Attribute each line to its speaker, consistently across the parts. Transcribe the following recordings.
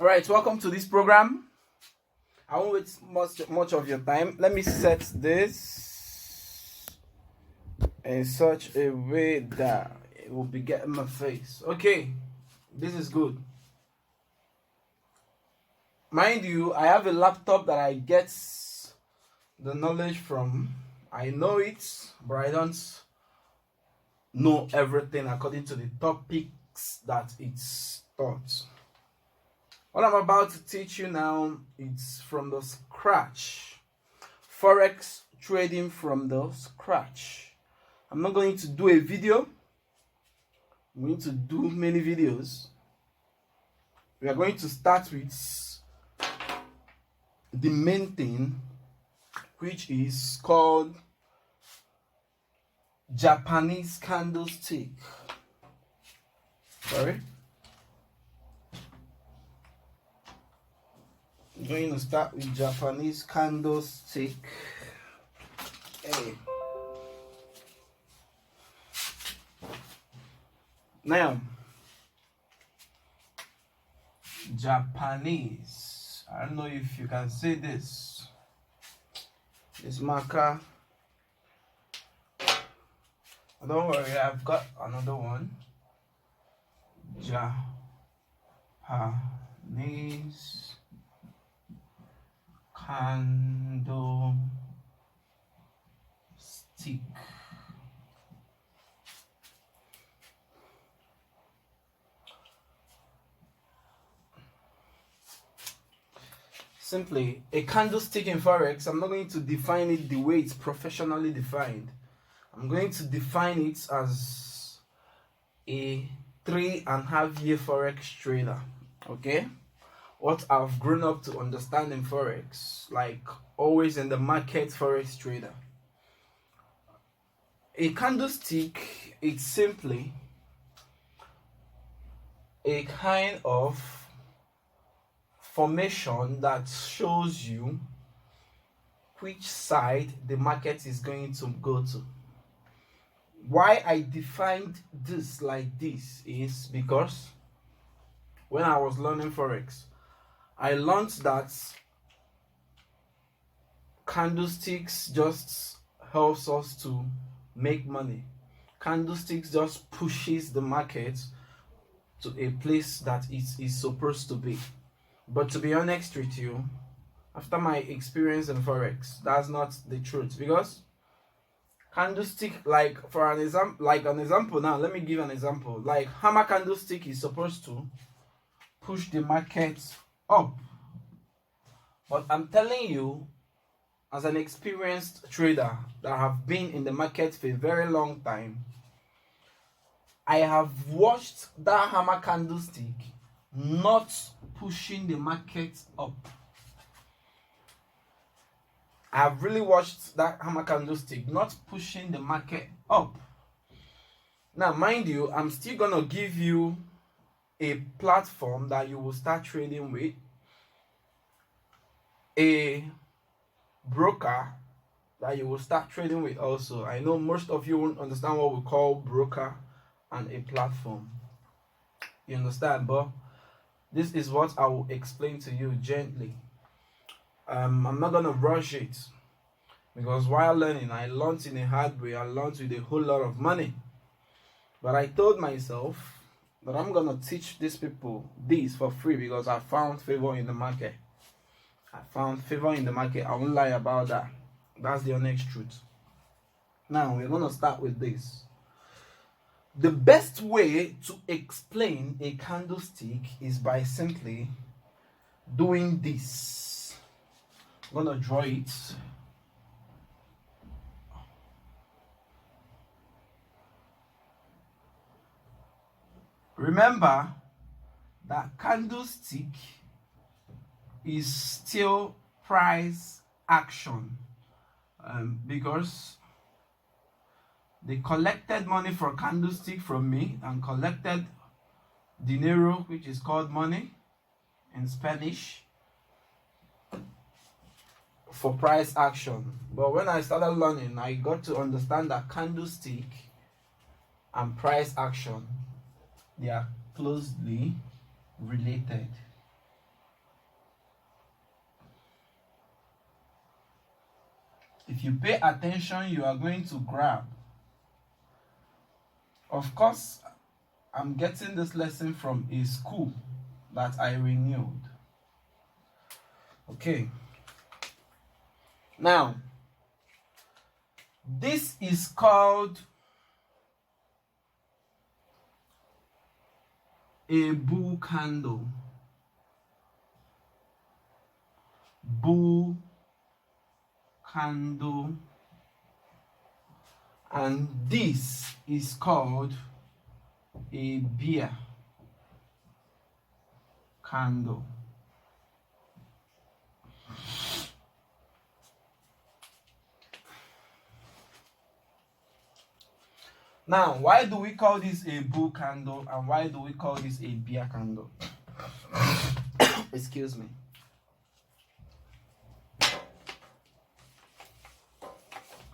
Speaker 1: All right, welcome to this program. I won't waste much of your time. Let me set this in such a way that it will be getting my face. Okay, this is good. Mind you, I have a laptop that I get the knowledge from. I know it, but I don't know everything according to the topics that it's taught. What I'm about to teach you now is from the scratch. Forex trading from the scratch. I'm not going to do a video. I'm going to do many videos. We are going to start with the main thing, which is called Japanese candlestick. Sorry. I'm going to start with Japanese candlestick. Hey. Now, Japanese. I don't know if you can say this. This marker. Don't worry, I've got another one. Japanese candlestick. Simply, a candlestick in Forex, I'm not going to define it the way it's professionally defined. I'm going to define it as a 3.5-year Forex trader. Okay? What I've grown up to understand in Forex, like always in the market Forex trader. A candlestick, it's simply a kind of formation that shows you which side the market is going to go to. Why I defined this like this is because when I was learning Forex, I learned that candlesticks just helps us to make money. Candlesticks just pushes the market to a place that it is supposed to be. But to be honest with you, after my experience in Forex, that's not the truth, because candlestick, like for an example now, let me give an example. Like hammer candlestick is supposed to push the market up. But I'm telling you, as an experienced trader that have been in the market for a very long time, I have watched that hammer candlestick not pushing the market up. I've really watched that hammer candlestick not pushing the market up. Now, mind you, I'm still gonna give you a platform that you will start trading with, a broker that you will start trading with also. I know most of you won't understand what we call broker and a platform. You understand? But this is what I will explain to you gently. I'm not gonna rush it, because while learning, I learned in a hard way. I learned with a whole lot of money. But I told myself that I'm gonna teach these people this for free because I found favor in the market. I found favor in the market. I won't lie about that. That's the honest truth. Now we're gonna start with this. The best way to explain a candlestick is by simply doing this. I'm gonna draw it. Remember that candlestick is still price action, because they collected money for candlestick from me and collected dinero, which is called money in Spanish, for price action. But when I started learning, I got to understand that candlestick and price action, they are closely related. If you pay attention, you are going to grab. Of course, I'm getting this lesson from a school that I renewed. Okay. Now, this is called a bull candle. Bull candle. And this is called a bear candle. Now, why do we call this a bull candle and why do we call this a bear candle? Excuse me.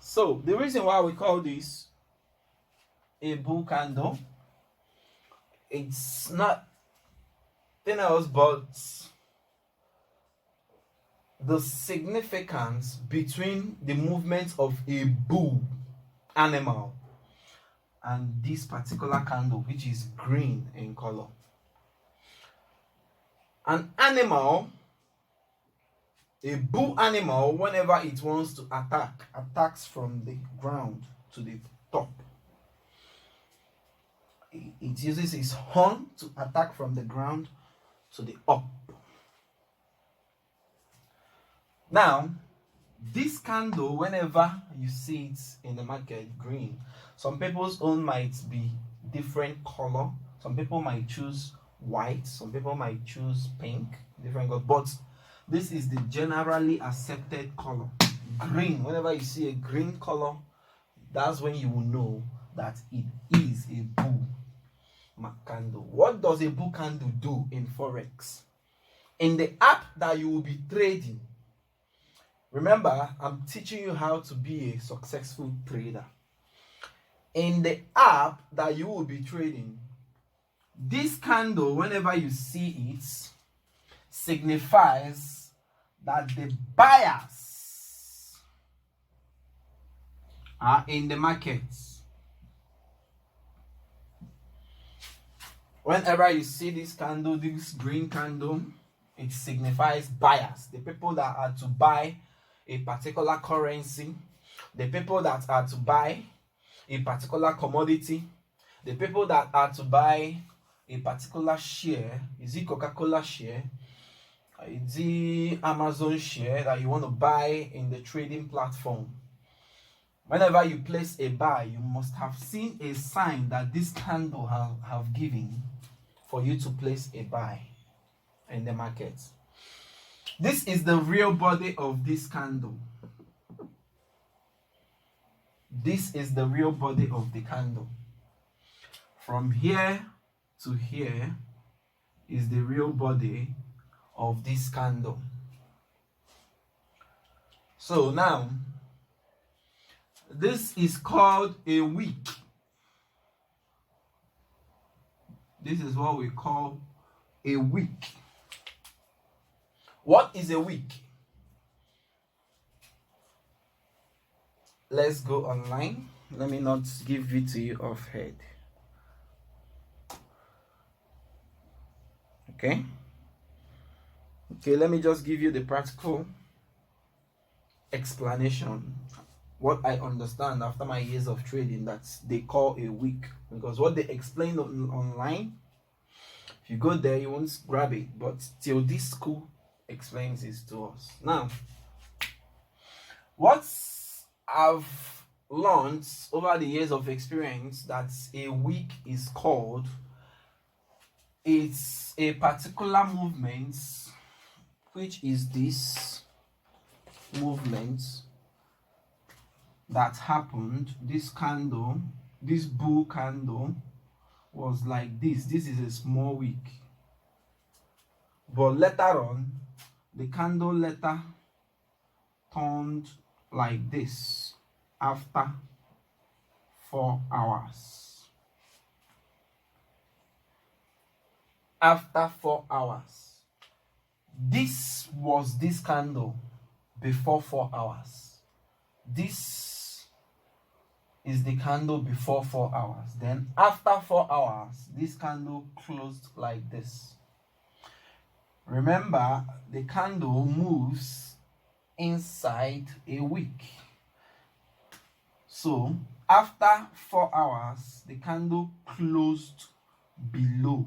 Speaker 1: So, the reason why we call this a bull candle, it's not anything else but the significance between the movement of a bull animal and this particular candle, which is green in color. An animal, a bull animal, whenever it wants to attack, attacks from the ground to the top. It uses its horn to attack from the ground to the up. Now, this candle, whenever you see it in the market, green, some people's own might be different color. Some people might choose white. Some people might choose pink. Different color. But this is the generally accepted color. Green. Whenever you see a green color, that's when you will know that it is a bull candle. What does a bull candle do in Forex? In the app that you will be trading, remember, I'm teaching you how to be a successful trader. In the app that you will be trading, this candle, whenever you see it, signifies that the buyers are in the market. Whenever you see this candle, this green candle, it signifies buyers, the people that are to buy a particular currency, the people that are to buy a particular commodity, the people that are to buy a particular share. Is it Coca-Cola share? Is it Amazon share that you want to buy in the trading platform? Whenever you place a buy, you must have seen a sign that this candle have given for you to place a buy in the market. This is the real body of this candle. This is the real body of the candle. From here to here is the real body of this candle. So now, this is called a wick. This is what we call a wick. What is a wick? Let's go online. Let me not give it to you off head. Okay, let me just give you the practical explanation. What I understand after my years of trading that they call a wick, because what they explain online, if you go there, you won't grab it. But till this school explains this to us. Now, what I've learned over the years of experience that a wick is called, it's a particular movement, which is this movement that happened. This candle, this bull candle, was like this. This is a small wick, but later on the candle later turned like this after 4 hours. After 4 hours. This was this candle before 4 hours. This is the candle before 4 hours. Then after 4 hours, this candle closed like this. Remember, the candle moves inside a wick. So after 4 hours, the candle closed below.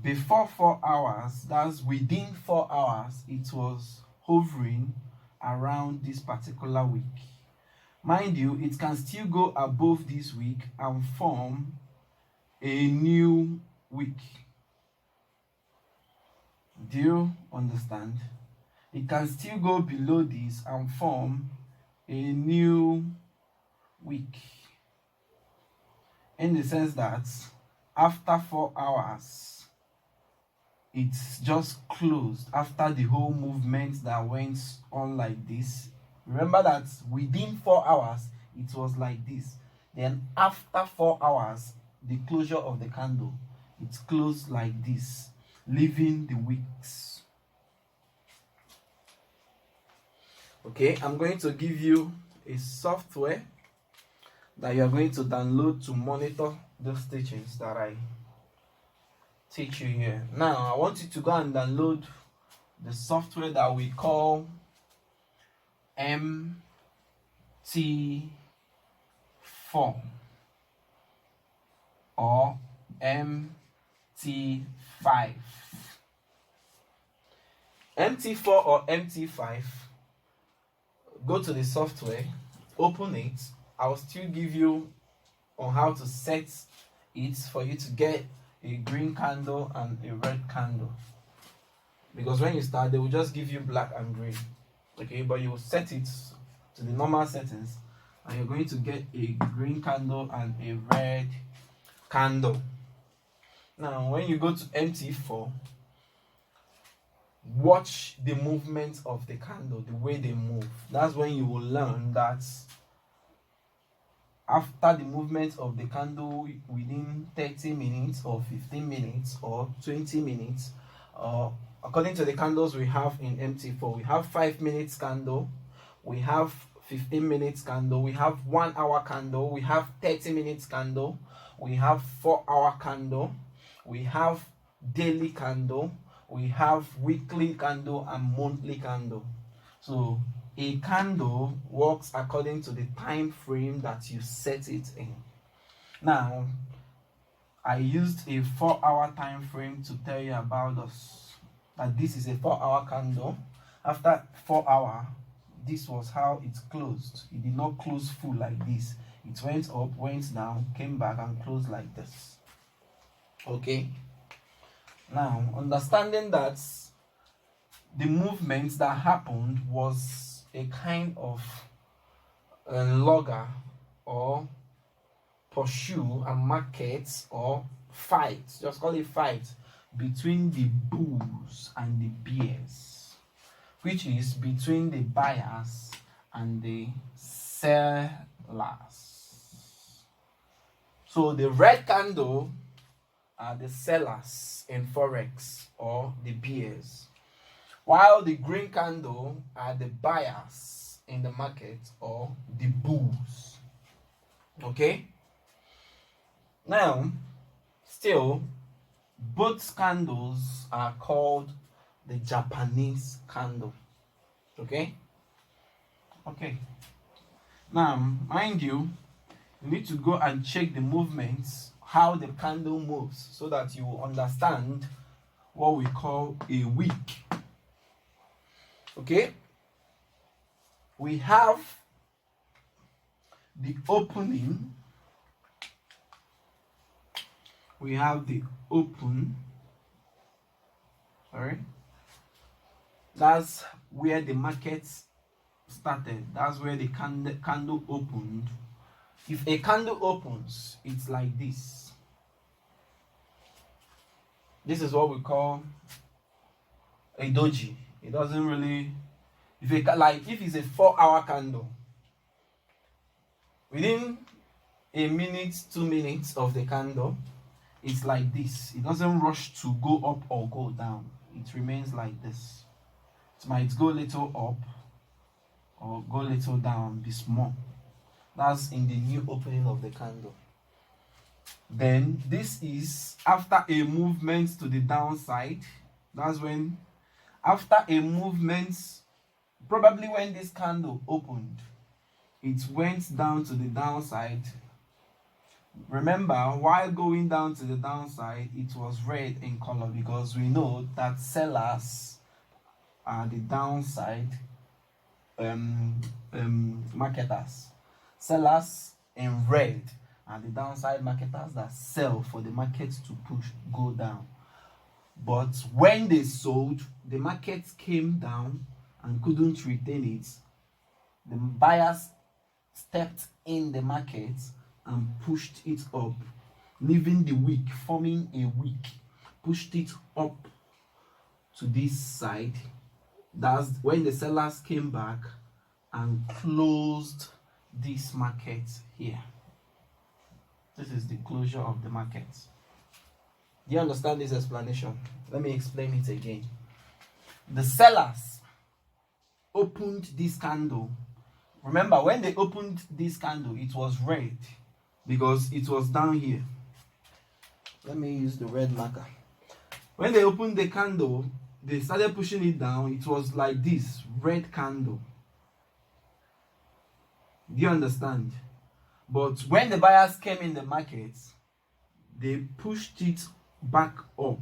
Speaker 1: Before 4 hours, that's within 4 hours, it was hovering around this particular wick. Mind you, it can still go above this wick and form a new wick. Do you understand? It can still go below this and form a new wick, in the sense that after 4 hours, it's just closed after the whole movement that went on like this. Remember that within 4 hours, it was like this. Then after 4 hours, the closure of the candle, it's closed like this, leaving the wicks. Okay, I'm going to give you a software that you are going to download to monitor those teachings that I teach you here. Now, I want you to go and download the software that we call MT4 or MT5. MT4 or MT5, go to the software, open it. I'll still give you on how to set it for you to get a green candle and a red candle, because when you start they will just give you black and green. Okay, but you will set it to the normal settings and you're going to get a green candle and a red candle. Now when you go to MT4, watch the movement of the candle, the way they move. That's when you will learn that after the movement of the candle within 30 minutes or 15 minutes or 20 minutes, according to the candles we have in MT4, we have 5 minutes candle, we have 15 minutes candle, we have 1 hour candle, we have 30 minutes candle, we have 4 hour candle, we have daily candle, we have weekly candle and monthly candle. So a candle works according to the time frame that you set it in. Now, I used a 4-hour time frame to tell you about this, that this is a 4-hour candle. After 4 hours, this was how it closed. It did not close full like this. It went up, went down, came back and closed like this. Okay. Now, understanding that the movement that happened was a kind of a logger or pursue and market or fight, just call it fight, between the bulls and the bears, which is between the buyers and the sellers. So the red candle are the sellers in Forex or the bears, while the green candle are the buyers in the market or the bulls. Okay? Now, still, both candles are called the Japanese candle. Okay? Okay. Now, mind you, you need to go and check the movements, how the candle moves, so that you will understand what we call a wick. Okay, we have the opening, we have the open, that's where the market started, that's where the candle opened. If a candle opens, it's like this. This is what we call a doji. It doesn't really, if it's a 4-hour candle, within a minute, 2 minutes of the candle, it's like this. It doesn't rush to go up or go down. It remains like this. It might go a little up, or go little down, be small. That's in the new opening of the candle. Then this is after a movement to the downside. That's when, after a movement, probably when this candle opened, it went down to the downside. Remember, while going down to the downside, it was red in color because we know that sellers are the downside marketers. Sellers in red are the downside marketers that sell for the market to go down. But when they sold, the market came down and couldn't retain it. The buyers stepped in the market and pushed it up, leaving the wick, forming a wick, pushed it up to this side. That's when the sellers came back and closed this market here. This is the closure of the market. Do you understand this explanation? Let me explain it again. The sellers opened this candle. Remember, when they opened this candle, it was red because it was down here. Let me use the red marker. When they opened the candle, they started pushing it down. It was like this, red candle. Do you understand? But when the buyers came in the market, they pushed it back up.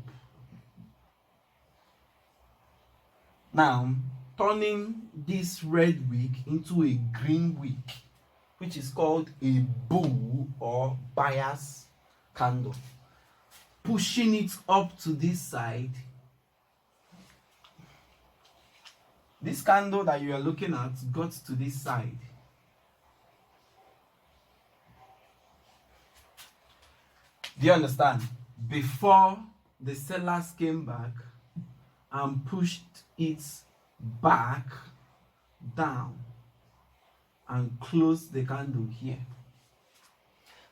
Speaker 1: Now, turning this red wick into a green wick, which is called a bull or buyer's candle. Pushing it up to this side. This candle that you are looking at got to this side. Do you understand? Before the sellers came back and pushed it back down and closed the candle here,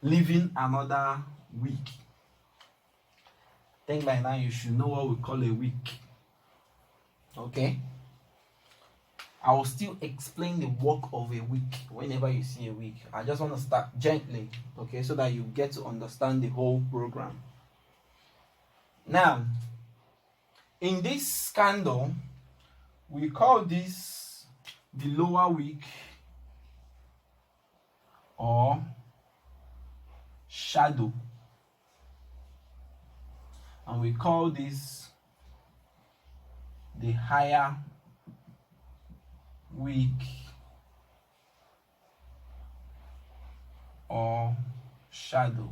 Speaker 1: leaving another wick. I think by now you should know what we call a wick. Okay? I will still explain the work of a wick whenever you see a wick. I just want to start gently, okay, so that you get to understand the whole program. Now, in this candle, we call this the lower wick or shadow, and we call this the higher wick or shadow.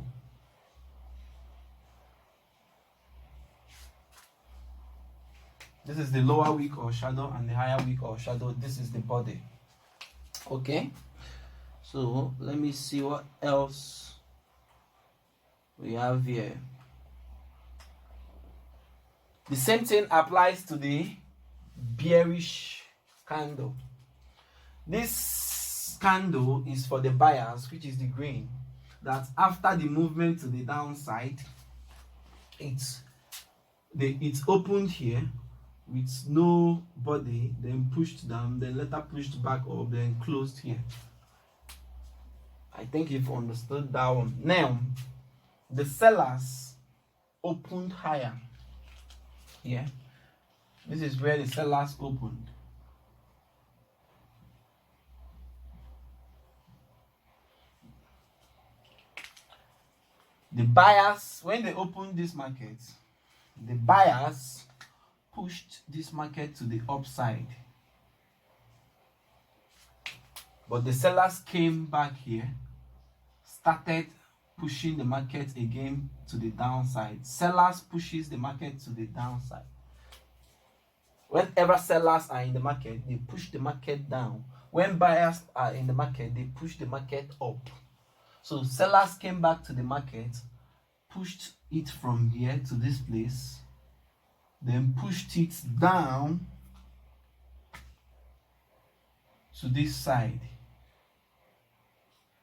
Speaker 1: This is the lower wick or shadow, and the higher wick or shadow, this is the body. Okay, so let me see what else we have here. The same thing applies to the bearish candle. This candle is for the buyers, which is the green, that after the movement to the downside, it's opened here with no body, then pushed down, then later pushed back up, then closed here. I think you've understood that one. Now, the sellers opened higher here. This is where the sellers opened. The buyers, when they opened this market, the buyers pushed this market to the upside. But the sellers came back here, started pushing the market again to the downside. Sellers pushes the market to the downside. Whenever sellers are in the market, they push the market down. When buyers are in the market, they push the market up. So sellers came back to the market, pushed it from here to this place, then pushed it down to this side.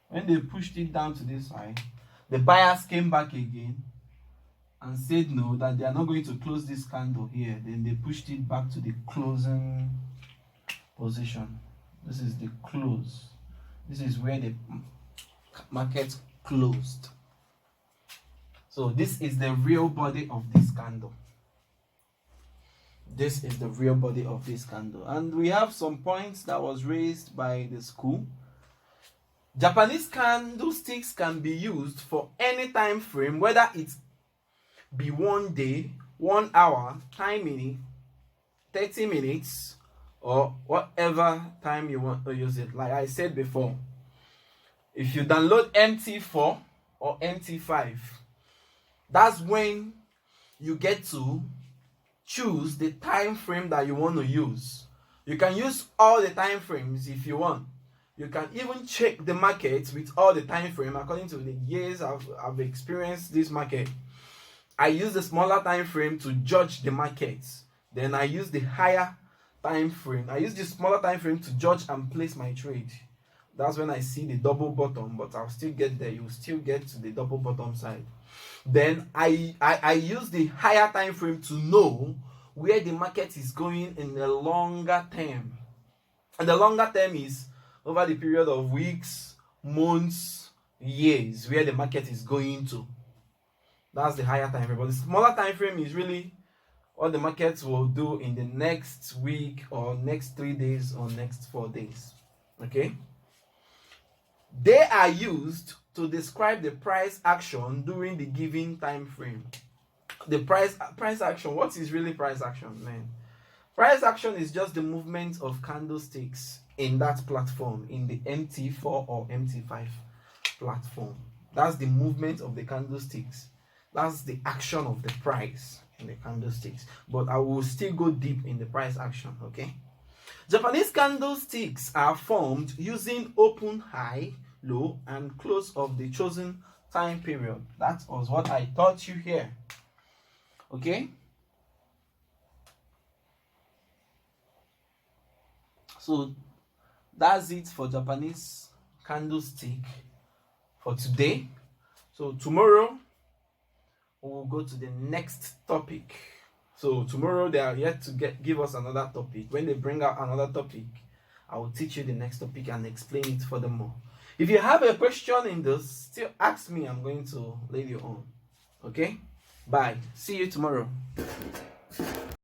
Speaker 1: When they pushed it down to this side, the buyers came back again and said no, that they are not going to close this candle here. Then they pushed it back to the closing position. This is the close. This is where the market closed. So this is the real body of this candle. This is the real body of this candle. And we have some points that was raised by the school. Japanese candlesticks can be used for any time frame, whether it be 1 day, 1 hour, time minute, 30 minutes, or whatever time you want to use it. Like I said before, if you download MT4 or MT5, that's when you get to choose the time frame that you want to use. You can use all the time frames if you want. You can even check the market with all the time frame according to the years I've experienced this market. I use the smaller time frame to judge the market. Then I use the higher time frame. I use the smaller time frame to judge and place my trade. That's when I see the double bottom, but I'll still get there. You'll still get to the double bottom side. Then I use the higher time frame to know where the market is going in the longer term. And the longer term is over the period of weeks, months, years, where the market is going to. That's the higher time frame. But the smaller time frame is really what the markets will do in the next week or next 3 days or next 4 days. Okay? They are used to describe the price action during the given time frame. The price action, what is really price action, man? Price action is just the movement of candlesticks in that platform, in the MT4 or MT5 platform. That's the movement of the candlesticks. That's the action of the price in the candlesticks. But I will still go deep in the price action, okay? Japanese candlesticks are formed using open, high, low, and close of the chosen time period. That was what I taught you here. Okay? So that's it for Japanese candlestick for today. So tomorrow we will go to the next topic. So tomorrow they are yet to give us another topic. When they bring out another topic, I will teach you the next topic and explain it furthermore. If you have a question in this, still ask me. I'm going to leave you on. Okay? Bye. See you tomorrow.